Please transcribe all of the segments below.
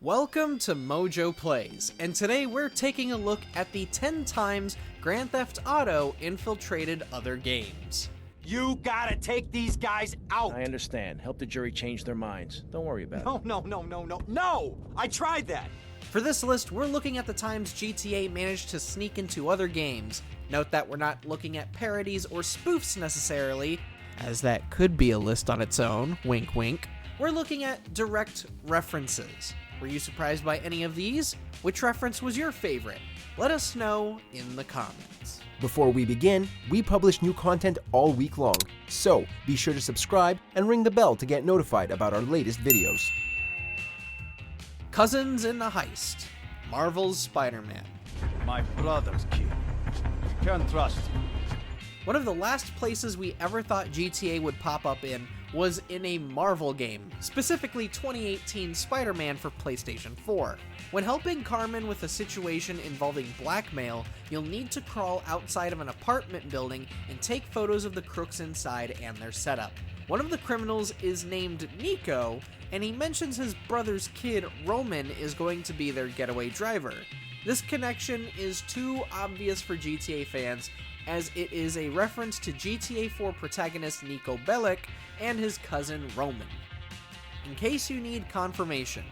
Welcome to MojoPlays, and today we're taking a look at the 10 times Grand Theft Auto infiltrated other games. You gotta take these guys out! I understand. Help the jury change their minds. Don't worry about it. No! I tried that! For this list, we're looking at the times GTA managed to sneak into other games. Note that we're not looking at parodies or spoofs necessarily, as that could be a list on its own, wink wink. We're looking at direct references. Were you surprised by any of these? Which reference was your favorite? Let us know in the comments. Before we begin, we publish new content all week long, so be sure to subscribe and ring the bell to get notified about our latest videos. Cousins in a Heist. Marvel's Spider-Man. My brother's kid. Can't trust him. One of the last places we ever thought GTA would pop up in was in a Marvel game, specifically 2018 Spider-Man for PlayStation 4. When helping Carmen with a situation involving blackmail, you'll need to crawl outside of an apartment building and take photos of the crooks inside and their setup. One of the criminals is named Nico, and he mentions his brother's kid, Roman, is going to be their getaway driver. This connection is too obvious for GTA fans, as it is a reference to GTA 4 protagonist Nico Bellic and his cousin Roman. In case you need confirmation,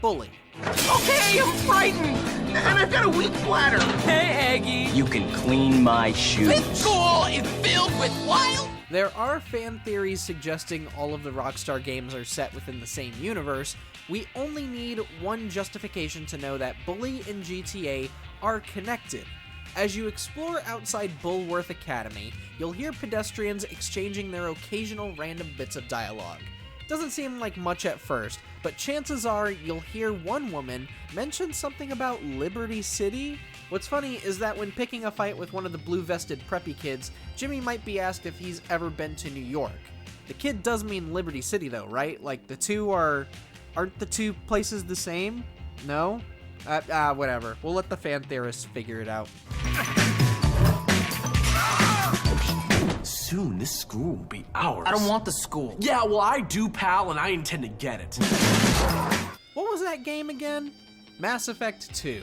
Bully. Okay, I'm frightened, and I've got a weak bladder. Hey, Aggie. You can clean my shoes. This school is filled with wild... There are fan theories suggesting all of the Rockstar games are set within the same universe. We only need one justification to know that Bully and GTA are connected. As you explore outside Bullworth Academy, you'll hear pedestrians exchanging their occasional random bits of dialogue. Doesn't seem like much at first, but chances are you'll hear one woman mention something about Liberty City. What's funny is that when picking a fight with one of the blue-vested preppy kids, Jimmy might be asked if he's ever been to New York. The kid does mean Liberty City though, right? Like the two aren't the two places the same? No? Whatever. We'll let the fan theorists figure it out. Soon, this school will be ours. I don't want the school. Yeah, well, I do, pal, and I intend to get it. What was that game again? Mass Effect 2.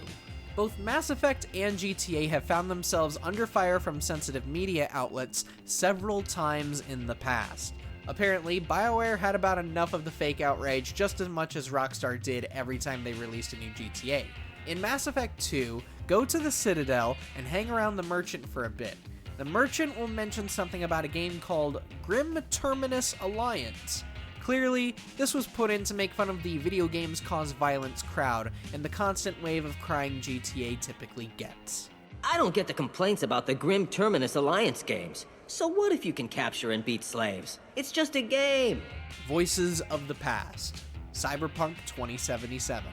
Both Mass Effect and GTA have found themselves under fire from sensitive media outlets several times in the past. Apparently, BioWare had about enough of the fake outrage just as much as Rockstar did every time they released a new GTA. In Mass Effect 2, go to the Citadel and hang around the Merchant for a bit. The Merchant will mention something about a game called Grim Terminus Alliance. Clearly, this was put in to make fun of the video games cause violence crowd and the constant wave of crying GTA typically gets. I don't get the complaints about the Grim Terminus Alliance games. So what if you can capture and beat slaves? It's just a game. Voices of the Past. Cyberpunk 2077.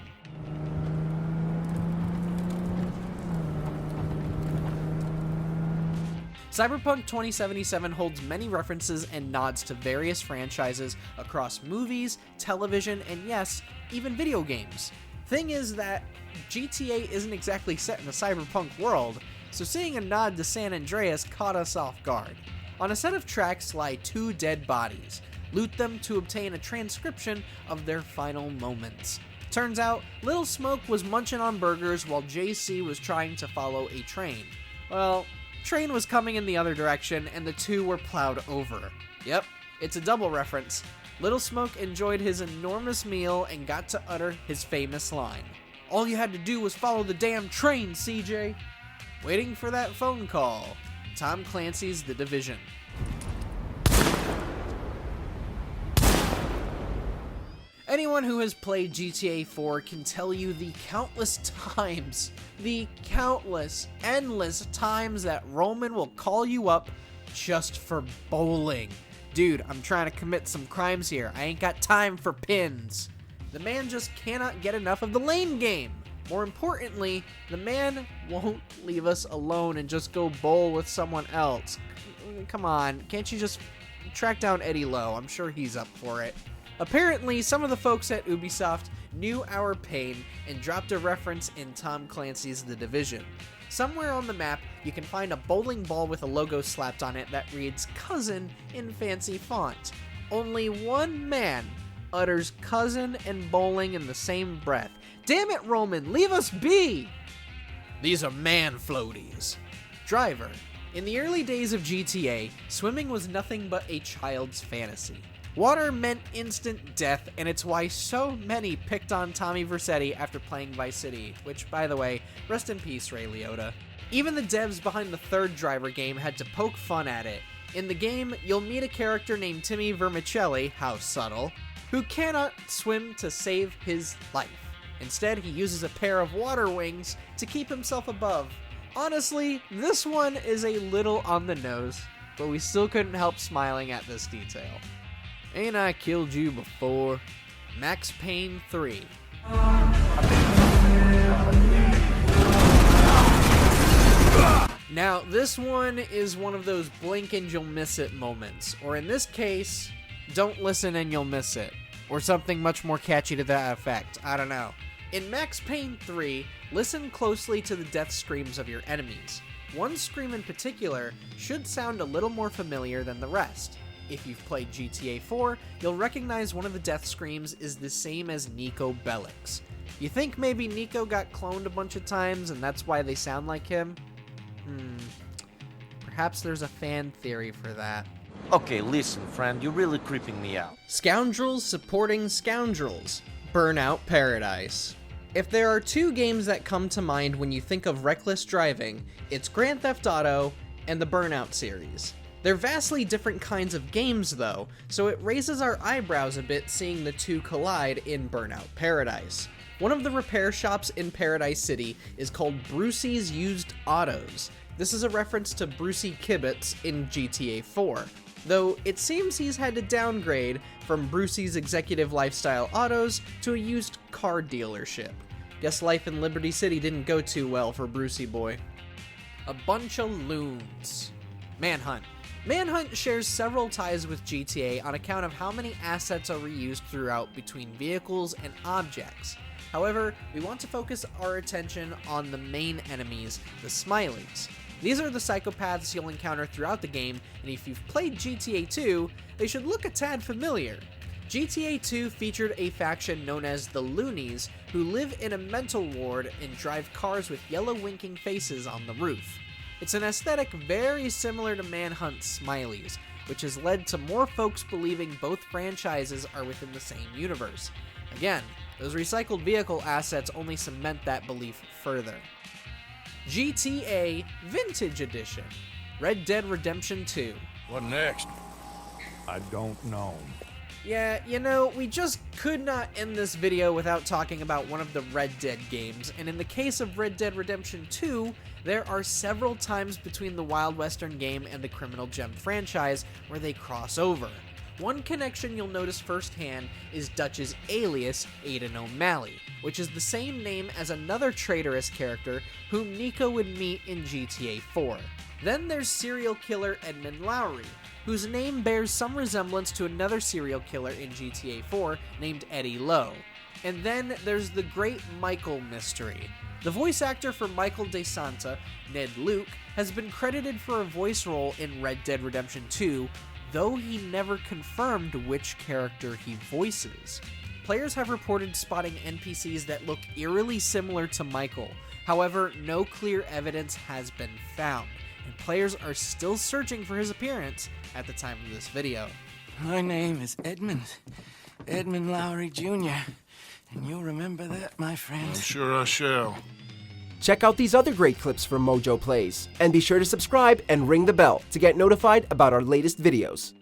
Cyberpunk 2077 holds many references and nods to various franchises across movies, television, and yes, even video games. Thing is that GTA isn't exactly set in a cyberpunk world, so seeing a nod to San Andreas caught us off guard. On a set of tracks lie two dead bodies. Loot them to obtain a transcription of their final moments. Turns out, Little Smoke was munching on burgers while JC was trying to follow a train. Well, train was coming in the other direction and the two were plowed over. Yep, it's a double reference. Little Smoke enjoyed his enormous meal and got to utter his famous line. "All you had to do was follow the damn train, CJ." Waiting for that phone call. Tom Clancy's The Division. Anyone who has played GTA 4 can tell you the countless times, endless times that Roman will call you up just for bowling. Dude, I'm trying to commit some crimes here. I ain't got time for pins. The man just cannot get enough of the lane game. More importantly, the man won't leave us alone and just go bowl with someone else. Come on, can't you just track down Eddie Lowe? I'm sure he's up for it. Apparently, some of the folks at Ubisoft knew our pain and dropped a reference in Tom Clancy's The Division. Somewhere on the map, you can find a bowling ball with a logo slapped on it that reads Cousin in fancy font. Only one man utters cousin and bowling in the same breath. Damn it, Roman, leave us be! These are man floaties. Driver. In the early days of GTA, swimming was nothing but a child's fantasy. Water meant instant death, and it's why so many picked on Tommy Vercetti after playing Vice City, which, by the way, rest in peace, Ray Liotta. Even the devs behind the third Driver game had to poke fun at it. In the game, you'll meet a character named Timmy Vermicelli, how subtle, who cannot swim to save his life. Instead, he uses a pair of water wings to keep himself above. Honestly, this one is a little on the nose, but we still couldn't help smiling at this detail. Ain't I killed you before? Max Payne 3. Now, this one is one of those blink and you'll miss it moments, or in this case, don't listen and you'll miss it, or something much more catchy to that effect, I don't know. In Max Payne 3, listen closely to the death screams of your enemies. One scream in particular should sound a little more familiar than the rest. If you've played GTA 4, you'll recognize one of the death screams is the same as Nico Bellic's. You think maybe Nico got cloned a bunch of times and that's why they sound like him? Perhaps there's a fan theory for that. Okay, listen, friend, you're really creeping me out. Scoundrels supporting scoundrels. Burnout Paradise. If there are two games that come to mind when you think of reckless driving, it's Grand Theft Auto and the Burnout series. They're vastly different kinds of games though, so it raises our eyebrows a bit seeing the two collide in Burnout Paradise. One of the repair shops in Paradise City is called Brucey's Used Autos. This is a reference to Brucey Kibitz in GTA 4, though it seems he's had to downgrade from Brucey's Executive Lifestyle Autos to a used car dealership. Guess life in Liberty City didn't go too well for Brucey boy. A bunch of loons. Manhunt. Manhunt shares several ties with GTA on account of how many assets are reused throughout between vehicles and objects. However, we want to focus our attention on the main enemies, the Smileys. These are the psychopaths you'll encounter throughout the game, and if you've played GTA 2, they should look a tad familiar. GTA 2 featured a faction known as the Loonies, who live in a mental ward and drive cars with yellow winking faces on the roof. It's an aesthetic very similar to Manhunt's Smileys, which has led to more folks believing both franchises are within the same universe. Again, those recycled vehicle assets only cement that belief further. GTA Vintage Edition. Red Dead Redemption 2. What next? I don't know. Yeah, you know, we just could not end this video without talking about one of the Red Dead games, and in the case of Red Dead Redemption 2, there are several times between the Wild Western game and the Criminal Gem franchise where they cross over. One connection you'll notice firsthand is Dutch's alias, Aiden O'Malley, which is the same name as another traitorous character whom Nico would meet in GTA 4. Then there's serial killer Edmund Lowry, whose name bears some resemblance to another serial killer in GTA 4 named Eddie Lowe. And then there's the Great Michael mystery. The voice actor for Michael DeSanta, Ned Luke, has been credited for a voice role in Red Dead Redemption 2, though he never confirmed which character he voices. Players have reported spotting NPCs that look eerily similar to Michael. However, no clear evidence has been found, and players are still searching for his appearance at the time of this video. My name is Edmund Lowry Jr., and you'll remember that, my friend. I'm sure I shall. Check out these other great clips from MojoPlays, and be sure to subscribe and ring the bell to get notified about our latest videos.